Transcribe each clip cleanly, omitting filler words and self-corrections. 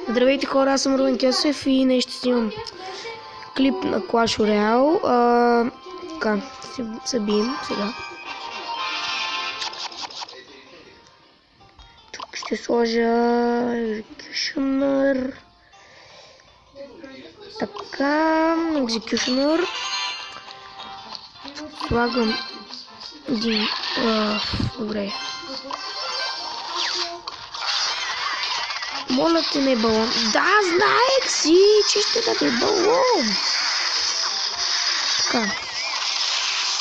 Здравейте хора, аз съм Румен Кьосев и днес ще снимам клип на Clash Royale. Така, се бием сега. Тук ще сложа Executioner. Така, Executioner. Слагам един... добре. Моля те, не балон. Да, знаех си, че ще даде балон. Така.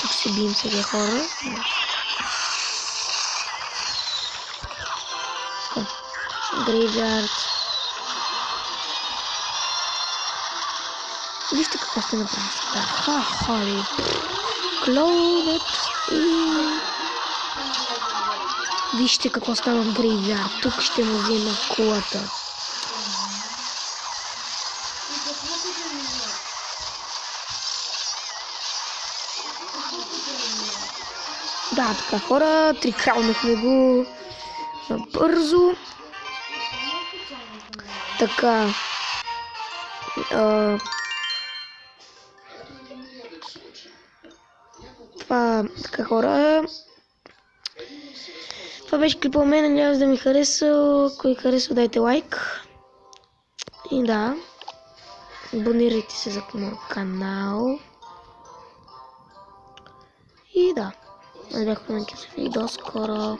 Тук се бием сега, хора. Така. Грейвярд. Вижте какво сте направили. Ха-ха-ли. Клоудът и... Вижте какво става в Грейвярд. Тук ще му взема колата. Да, така хора, трикалнахме го бързо. Така. Това, така хора. Това беше клипа от мен, надявам се да ми хареса. Кой хареса, дайте лайк. И да, абонирайте се за моят канал. И да, аз бях Румен Кьосев и до скоро.